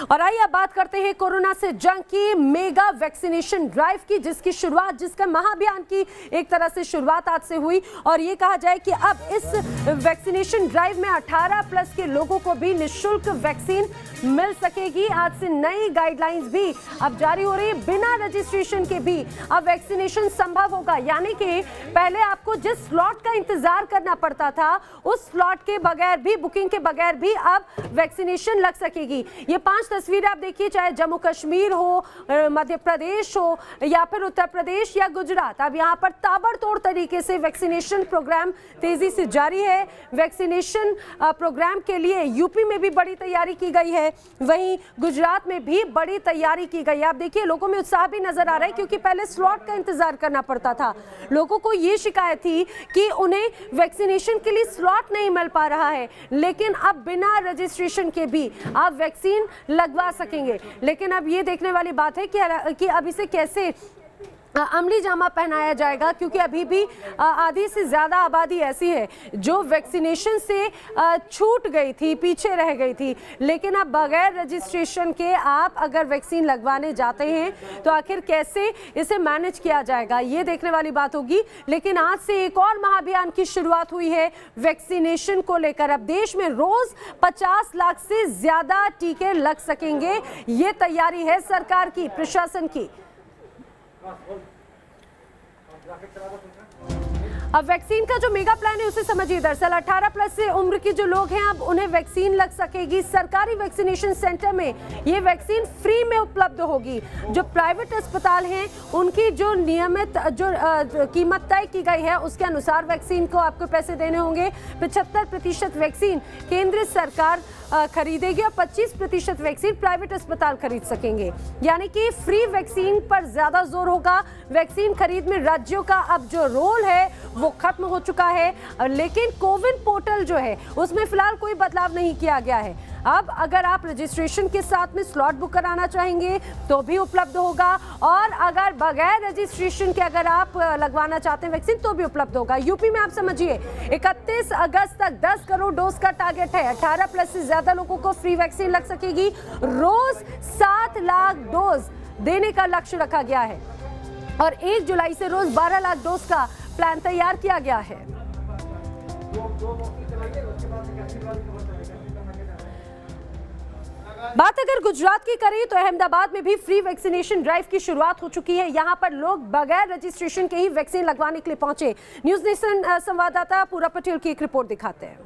और आइए अब बात करते हैं कोरोना से जंग की मेगा वैक्सीनेशन ड्राइव की, जिसकी शुरुआत, जिसका महाअभियान की एक तरह से शुरुआत आज से हुई। और ये कहा जाए कि अब इस वैक्सीनेशन ड्राइव में 18 प्लस के लोगों को भी निःशुल्क वैक्सीन मिल सकेगी। आज से नई गाइडलाइंस भी अब जारी हो रही है, बिना रजिस्ट्रेशन के भी अब वैक्सीनेशन संभव होगा। यानी कि पहले आपको जिस स्लॉट का इंतजार करना पड़ता था, उस स्लॉट के बगैर भी, बुकिंग के बगैर भी अब वैक्सीनेशन लग सकेगी। ये 5 तस्वीरें आप देखिए, चाहे जम्मू कश्मीर हो, मध्य प्रदेश हो या फिर उत्तर प्रदेश या गुजरात, अब यहाँ पर ताबड़तोड़ तरीके से वैक्सीनेशन प्रोग्राम तेजी से जारी है। वैक्सीनेशन प्रोग्राम के लिए यूपी में भी बड़ी तैयारी की गई है, वहीं गुजरात में भी बड़ी तैयारी की गई है। आप देखिए लोगों में उत्साह भी नजर आ रहा है, क्योंकि पहले स्लॉट का इंतजार करना पड़ता था। लोगों को ये शिकायत थी कि उन्हें वैक्सीनेशन के लिए स्लॉट नहीं मिल पा रहा है, लेकिन अब बिना रजिस्ट्रेशन के भी आप वैक्सीन लगवा सकेंगे। लेकिन अब ये देखने वाली बात है कि अब इसे कैसे अमली जामा पहनाया जाएगा, क्योंकि अभी भी आधी से ज़्यादा आबादी ऐसी है जो वैक्सीनेशन से छूट गई थी, पीछे रह गई थी। लेकिन अब बगैर रजिस्ट्रेशन के आप अगर वैक्सीन लगवाने जाते हैं तो आखिर कैसे इसे मैनेज किया जाएगा, ये देखने वाली बात होगी। लेकिन आज से एक और महाअभियान की शुरुआत हुई है वैक्सीनेशन को लेकर। अब देश में रोज 50 लाख से ज़्यादा टीके लग सकेंगे, ये तैयारी है सरकार की, प्रशासन की। अब वैक्सीन का जो मेगा प्लान है उसे समझिए। दरअसल 18 प्लस से उम्र के जो लोग हैं, अब उन्हें वैक्सीन लग सकेगी। सरकारी वैक्सीनेशन सेंटर में ये वैक्सीन फ्री में उपलब्ध होगी। जो प्राइवेट अस्पताल हैं उनकी जो नियमित कीमत तय की गई है, उसके अनुसार वैक्सीन को आपको पैसे देने होंगे। 75% वैक्सीन केंद्र सरकार खरीदेगी और 25% वैक्सीन प्राइवेट अस्पताल खरीद सकेंगे। यानी कि फ्री वैक्सीन पर ज्यादा जोर होगा। वैक्सीन खरीद में राज्यों का अब जो रोल है वो खत्म हो चुका है, लेकिन कोविन पोर्टल जो है उसमें फिलहाल कोई बदलाव नहीं किया गया है। अब अगर आप रजिस्ट्रेशन के साथ में स्लॉट बुक कराना चाहेंगे तो भी उपलब्ध होगा, और अगर बगैर रजिस्ट्रेशन के अगर आप लगवाना चाहते हैं वैक्सीन तो भी उपलब्ध होगा। यूपी में आप समझिए 31 अगस्त तक 10 करोड़ डोज का टारगेट है। 18 प्लस से ज्यादा लोगों को फ्री वैक्सीन लग सकेगी। रोज 7 लाख डोज देने का लक्ष्य रखा गया है और 1 जुलाई से रोज 12 लाख डोज का प्लान तैयार किया गया है। बात अगर गुजरात की करें तो अहमदाबाद में भी फ्री वैक्सीनेशन ड्राइव की शुरुआत हो चुकी है। यहां पर लोग बगैर रजिस्ट्रेशन के ही वैक्सीन लगवाने के लिए पहुंचे। न्यूज़ नेशन संवाददाता पूरा पटेल की एक रिपोर्ट दिखाते हैं।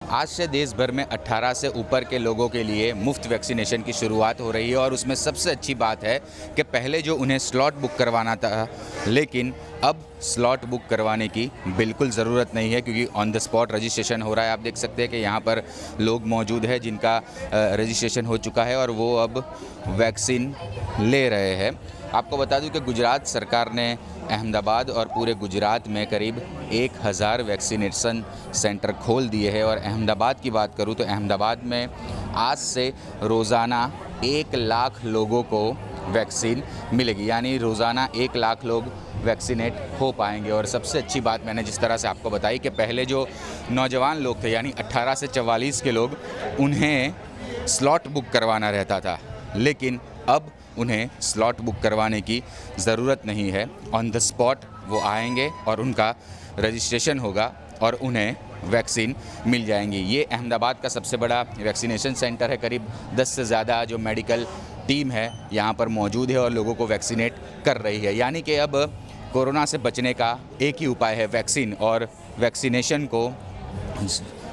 आज से देश भर में 18 से ऊपर के लोगों के लिए मुफ्त वैक्सीनेशन की शुरुआत हो रही है, और उसमें सबसे अच्छी बात है कि पहले जो उन्हें स्लॉट बुक करवाना था, लेकिन अब स्लॉट बुक करवाने की बिल्कुल ज़रूरत नहीं है, क्योंकि ऑन द स्पॉट रजिस्ट्रेशन हो रहा है। आप देख सकते हैं कि यहाँ पर लोग मौजूद हैं जिनका रजिस्ट्रेशन हो चुका है और वो अब वैक्सीन ले रहे हैं। आपको बता दूं कि गुजरात सरकार ने अहमदाबाद और पूरे गुजरात में करीब 1000 वैक्सीनेशन सेंटर खोल दिए हैं। और अहमदाबाद की बात करूं तो अहमदाबाद में आज से रोज़ाना 1 लाख लोगों को वैक्सीन मिलेगी, यानी रोज़ाना 1 लाख लोग वैक्सीनेट हो पाएंगे। और सबसे अच्छी बात मैंने जिस तरह से आपको बताई कि पहले जो नौजवान लोग थे, यानी 18 से 44 के लोग, उन्हें स्लॉट बुक करवाना रहता था, लेकिन अब उन्हें स्लॉट बुक करवाने की ज़रूरत नहीं है। ऑन द स्पॉट वो आएंगे और उनका रजिस्ट्रेशन होगा और उन्हें वैक्सीन मिल जाएंगी। ये अहमदाबाद का सबसे बड़ा वैक्सीनेशन सेंटर है। करीब 10 से ज़्यादा जो मेडिकल टीम है यहाँ पर मौजूद है और लोगों को वैक्सीनेट कर रही है। यानी कि अब कोरोना से बचने का एक ही उपाय है वैक्सीन, और वैक्सीनेशन को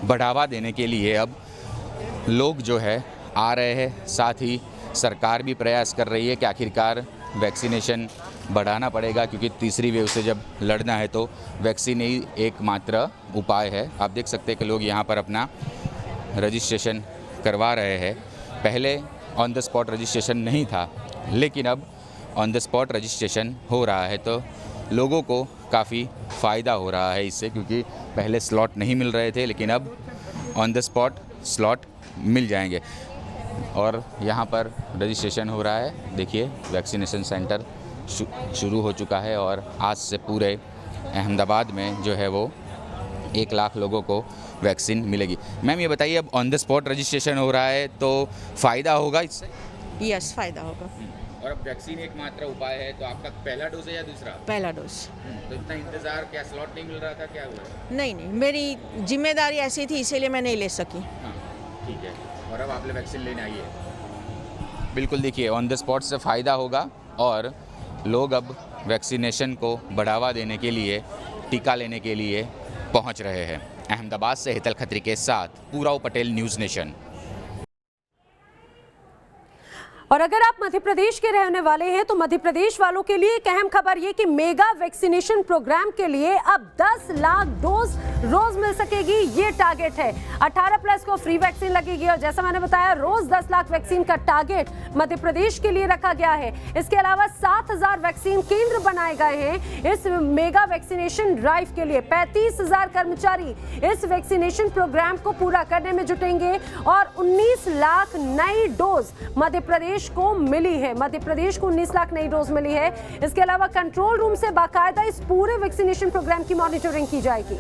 बढ़ावा देने के लिए अब लोग जो है आ रहे हैं। साथ ही सरकार भी प्रयास कर रही है कि आखिरकार वैक्सीनेशन बढ़ाना पड़ेगा, क्योंकि तीसरी वेव से जब लड़ना है तो वैक्सीन ही एकमात्र उपाय है। आप देख सकते हैं कि लोग यहाँ पर अपना रजिस्ट्रेशन करवा रहे हैं। पहले ऑन द स्पॉट रजिस्ट्रेशन नहीं था, लेकिन अब ऑन द स्पॉट रजिस्ट्रेशन हो रहा है, तो लोगों को काफ़ी फ़ायदा हो रहा है इससे, क्योंकि पहले स्लॉट नहीं मिल रहे थे, लेकिन अब ऑन द स्पॉट स्लॉट मिल जाएंगे। और यहाँ पर रजिस्ट्रेशन हो रहा है। देखिए वैक्सीनेशन सेंटर शुरू हो चुका है और आज से पूरे अहमदाबाद में जो है वो 1 लाख लोगों को वैक्सीन मिलेगी। मैम ये बताइए, अब ऑन द स्पॉट रजिस्ट्रेशन हो रहा है तो फ़ायदा होगा इससे? यस, फायदा होगा। और अब वैक्सीन एकमात्र उपाय है, तो आपका पहला डोज है या दूसरा? पहला डोज। तो इतना इंतज़ार, क्या स्लॉट नहीं मिल रहा था, क्या हुआ? नहीं, मेरी जिम्मेदारी ऐसी थी, इसीलिए मैं नहीं ले सकी। हाँ, ठीक है। और अब आपने वैक्सीन लेने आई है। बिल्कुल, देखिए ऑन द स्पॉट से फ़ायदा होगा और लोग अब वैक्सीनेशन को बढ़ावा देने के लिए, टीका लेने के लिए पहुंच रहे हैं। अहमदाबाद से हितल खत्री के साथ पूराव पटेल, न्यूज़ नेशन। और अगर आप मध्य प्रदेश के रहने वाले हैं तो मध्य प्रदेश वालों के लिए एक अहम खबर ये कि मेगा वैक्सीनेशन प्रोग्राम के लिए अब 10 लाख डोज रोज मिल सकेगी, ये टारगेट है। 18 प्लस को फ्री वैक्सीन लगेगी और जैसा मैंने बताया, रोज 10 लाख वैक्सीन का टारगेट मध्य प्रदेश के लिए रखा गया है। इसके अलावा 7000 वैक्सीन केंद्र बनाए गए हैं इस मेगा वैक्सीनेशन ड्राइव के लिए। 35,000 कर्मचारी इस वैक्सीनेशन प्रोग्राम को पूरा करने में जुटेंगे और 19 लाख नई डोज मध्य प्रदेश को मिली है। मध्य प्रदेश को 19 लाख नई डोज मिली है। इसके अलावा कंट्रोल रूम से बाकायदा इस पूरे वैक्सीनेशन प्रोग्राम की मॉनिटरिंग की जाएगी।